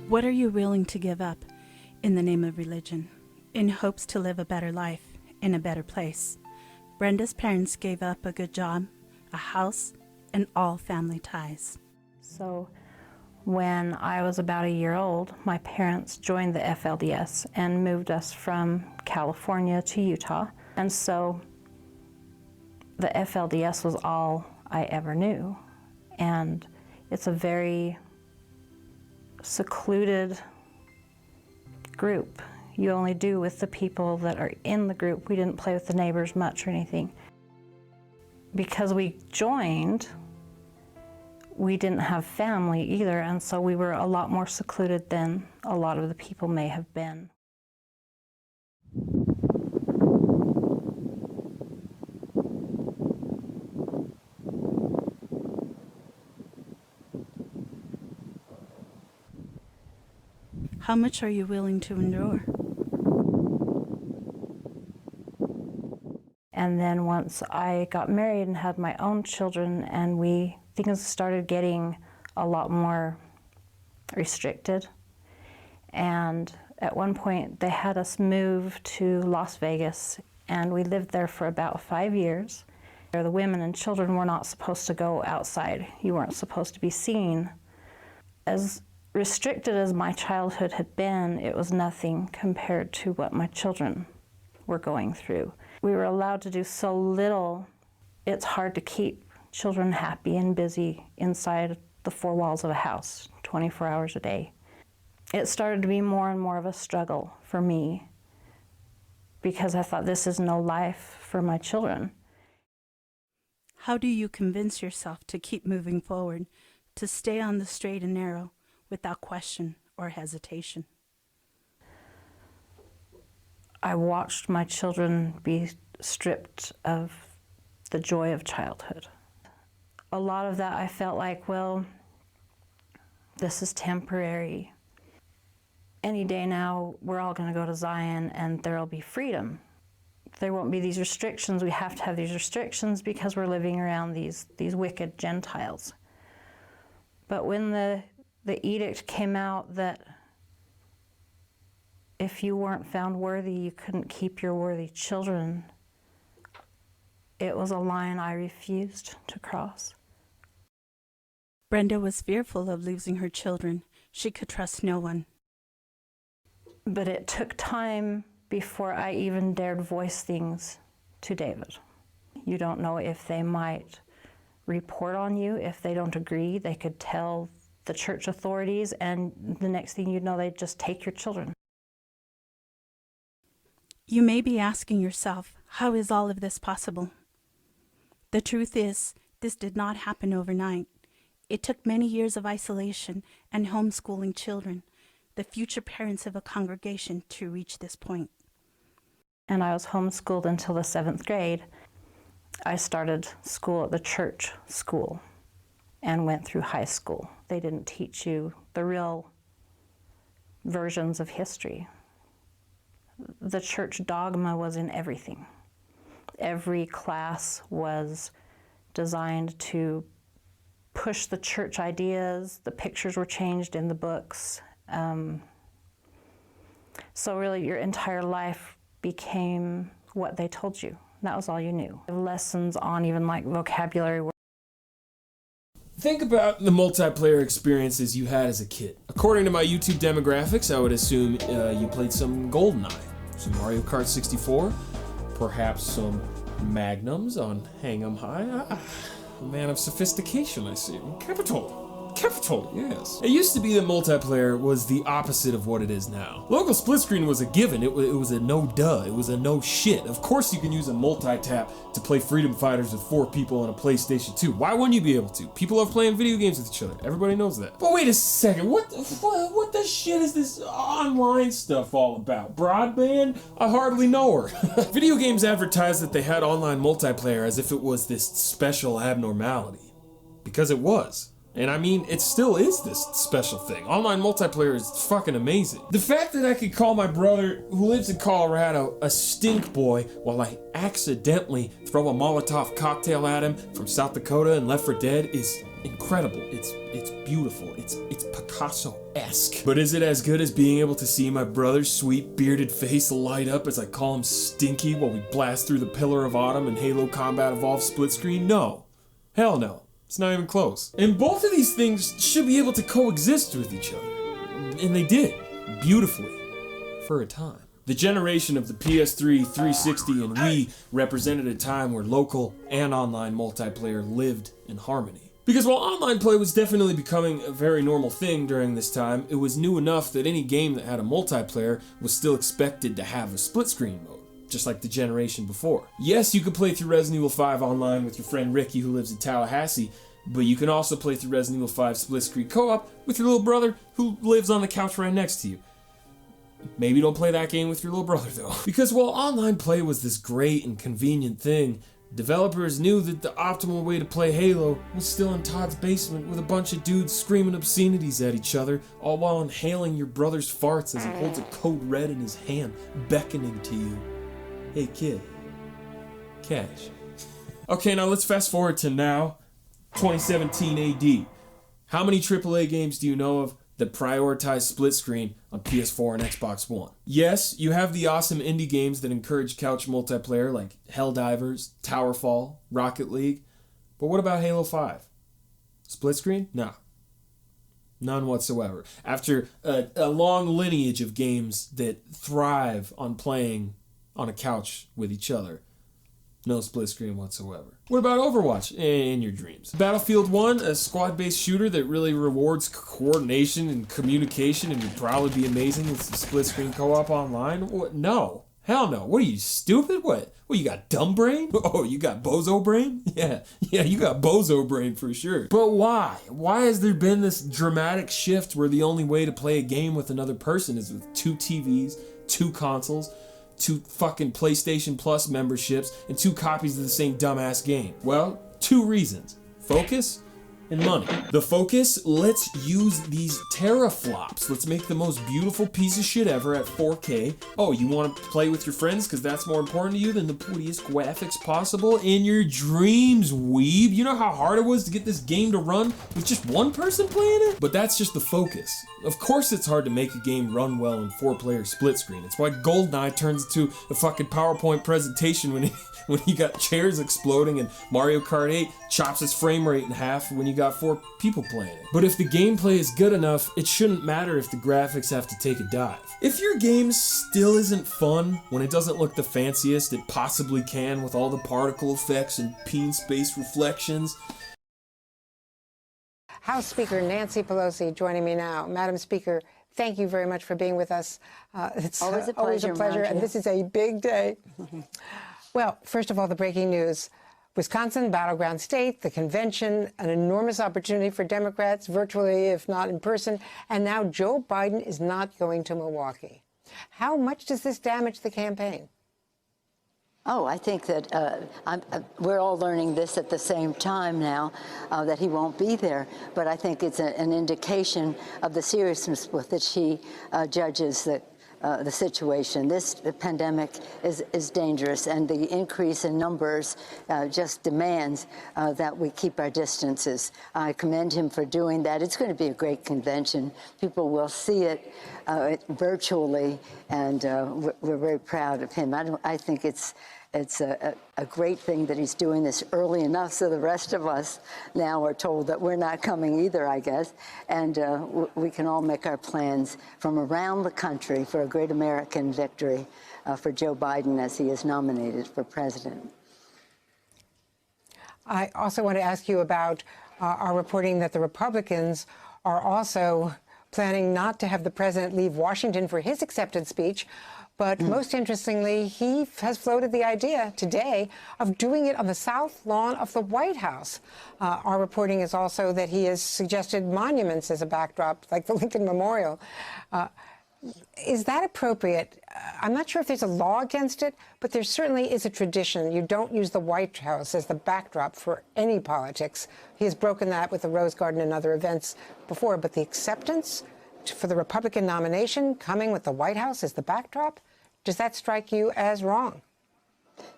What are you willing to give up in the name of religion, in hopes to live a better life in a better place? Brenda's parents gave up a good job, a house, and all family ties. So when I was about a year old, my parents joined the FLDS and moved us from California to Utah. And so the FLDS was all I ever knew. And it's a very secluded group. You only do with the people that are in the group. We didn't play with the neighbors much or anything. Because we joined, we didn't have family either, and so we were a lot more secluded than a lot of the people may have been. How much are you willing to endure? And then once I got married and had my own children, and things started getting a lot more restricted. And at one point they had us move to Las Vegas, and we lived there for about 5 years. The women and children were not supposed to go outside. You weren't supposed to be seen. As restricted as my childhood had been, it was nothing compared to what my children were going through. We were allowed to do so little. It's hard to keep children happy and busy inside the four walls of a house 24 hours a day. It started to be more and more of a struggle for me because I thought, this is no life for my children. How do you convince yourself to keep moving forward, to stay on the straight and narrow without question or hesitation? I watched my children be stripped of the joy of childhood. A lot of that I felt like, well, this is temporary. Any day now, we're all going to go to Zion and there'll be freedom. There won't be these restrictions. We have to have these restrictions because we're living around these wicked Gentiles. But when the edict came out that if you weren't found worthy, you couldn't keep your worthy children, it was a line I refused to cross. Brenda was fearful of losing her children. She could trust no one. But it took time before I even dared voice things to David. You don't know if they might report on you. If they don't agree, they could tell the church authorities, and the next thing you'd know, they'd just take your children. You may be asking yourself, how is all of this possible? The truth is, this did not happen overnight. It took many years of isolation and homeschooling children, the future parents of a congregation, to reach this point. And I was homeschooled until the 7th grade. I started school at the church school and went through high school. They didn't teach you the real versions of history. The church dogma was in everything. Every class was designed to push the church ideas. The pictures were changed in the books. So really your entire life became what they told you. That was all you knew. Lessons on even like vocabulary. Think about the multiplayer experiences you had as a kid. According to my YouTube demographics, I would assume you played some GoldenEye, some Mario Kart 64, perhaps some Magnums on Hang 'em High. A man of sophistication, I see. Capital, yes. It used to be that multiplayer was the opposite of what it is now. Local split screen was a given. It was a no-duh. It was a no-shit. Of course you can use a multi-tap to play Freedom Fighters with 4 people on a PlayStation 2. Why wouldn't you be able to? People love playing video games with each other. Everybody knows that. But wait a second. What the shit is this online stuff all about? Broadband? I hardly know her. Video games advertised that they had online multiplayer as if it was this special abnormality. Because it was. And I mean, it still is this special thing. Online multiplayer is fucking amazing. The fact that I could call my brother, who lives in Colorado, a stink boy while I accidentally throw a Molotov cocktail at him from South Dakota and Left 4 Dead is incredible. It's beautiful. It's Picasso-esque. But is it as good as being able to see my brother's sweet bearded face light up as I call him Stinky while we blast through the Pillar of Autumn and Halo Combat Evolved split screen? No. Hell no. It's not even close. And both of these things should be able to coexist with each other. And they did. Beautifully. For a time. The generation of the PS3, 360, and Wii represented a time where local and online multiplayer lived in harmony. Because while online play was definitely becoming a very normal thing during this time, it was new enough that any game that had a multiplayer was still expected to have a split screen mode, just like the generation before. Yes, you could play through Resident Evil 5 online with your friend Ricky who lives in Tallahassee, but you can also play through Resident Evil 5 split screen co-op with your little brother who lives on the couch right next to you. Maybe don't play that game with your little brother though. Because while online play was this great and convenient thing, developers knew that the optimal way to play Halo was still in Todd's basement with a bunch of dudes screaming obscenities at each other, all while inhaling your brother's farts as he holds a code red in his hand, beckoning to you. Hey kid, cash. Okay, now let's fast forward to now, 2017 AD. How many AAA games do you know of that prioritize split screen on PS4 and Xbox One? Yes, you have the awesome indie games that encourage couch multiplayer like Helldivers, Towerfall, Rocket League, but what about Halo 5? Split screen? No. None whatsoever. After a long lineage of games that thrive on playing on a couch with each other, no split screen whatsoever. What about Overwatch in your dreams? Battlefield 1, a squad-based shooter that really rewards coordination and communication and would probably be amazing with some split screen co-op online? What? No. Hell no. What are you, stupid? What, you got dumb brain? Oh, you got bozo brain? Yeah, you got bozo brain for sure. But why? Why has there been this dramatic shift where the only way to play a game with another person is with 2 TVs, 2 consoles, 2 fucking PlayStation Plus memberships, and 2 copies of the same dumbass game? Well, 2 reasons. Focus and money. The focus, let's use these teraflops. Let's make the most beautiful piece of shit ever at 4K. Oh, you want to play with your friends because that's more important to you than the prettiest graphics possible? In your dreams, weeb. You know how hard it was to get this game to run with just one person playing it? But that's just the focus. Of course it's hard to make a game run well in 4-player split screen. It's why GoldenEye turns into a fucking PowerPoint presentation when you got chairs exploding, and Mario Kart 8 chops its frame rate in half when you got 4 people playing it. But if the gameplay is good enough, it shouldn't matter if the graphics have to take a dive. If your game still isn't fun when it doesn't look the fanciest it possibly can with all the particle effects and peen space reflections. House Speaker Nancy Pelosi joining me now. Madam Speaker, thank you very much for being with us. It's always a pleasure, always a pleasure, and this is a big day. Well, first of all, the breaking news. Wisconsin, battleground state, the convention, an enormous opportunity for Democrats, virtually, if not in person, and now Joe Biden is not going to Milwaukee. How much does this damage the campaign? Oh, I think that we're all learning this at the same time now, that he won't be there. But I think it's an indication of the seriousness with which he judges the situation. This pandemic is dangerous, and the increase in numbers just demands that we keep our distances. I commend him for doing that. It's going to be a great convention. People will see it virtually, and we're very proud of him. I think it's a great thing that he's doing this early enough so the rest of us now are told that we're not coming either, I guess, and we can all make our plans from around the country for a great American victory for Joe Biden as he is nominated for president. I also want to ask you about our reporting that the Republicans are also planning not to have the president leave Washington for his acceptance speech. But most interestingly, he has floated the idea today of doing it on the south lawn of the White House. Our reporting is also that he has suggested monuments as a backdrop, like the Lincoln Memorial. Is that appropriate? I'm not sure if there's a law against it, but there certainly is a tradition. You don't use the White House as the backdrop for any politics. He has broken that with the Rose Garden and other events before, but the acceptance for the Republican nomination coming with the White House as the backdrop, does that strike you as wrong?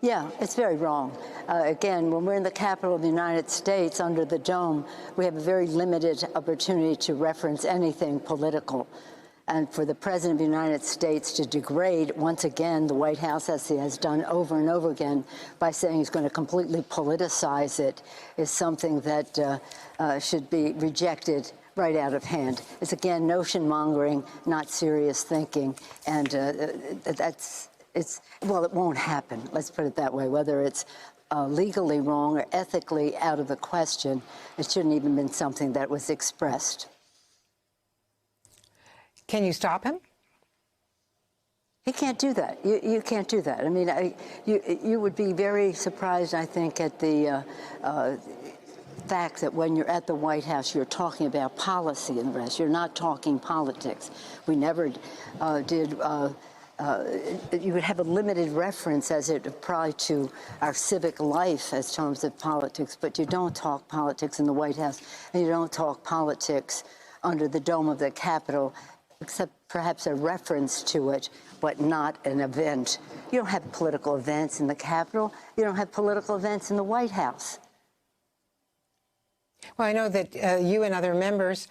Yeah, it's very wrong. Again, when we're in the capital of the United States under the dome, we have a very limited opportunity to reference anything political. And for the President of the United States to degrade, once again, the White House, as he has done over and over again, by saying he's going to completely politicize it, is something that should be rejected right out of hand. It's, again, notion-mongering, not serious thinking, and well, it won't happen, let's put it that way. Whether it's legally wrong or ethically out of the question, it shouldn't even been something that was expressed. Can you stop him? He can't do that. You can't do that. I mean, you would be very surprised, I think, at the fact that when you're at the White House, you're talking about policy and the rest. You're not talking politics. We never did. You would have a limited reference as it applied to our civic life as terms of politics, but you don't talk politics in the White House, and you don't talk politics under the dome of the Capitol, except perhaps a reference to it, but not an event. You don't have political events in the Capitol. You don't have political events in the White House. Well, I know that you and other members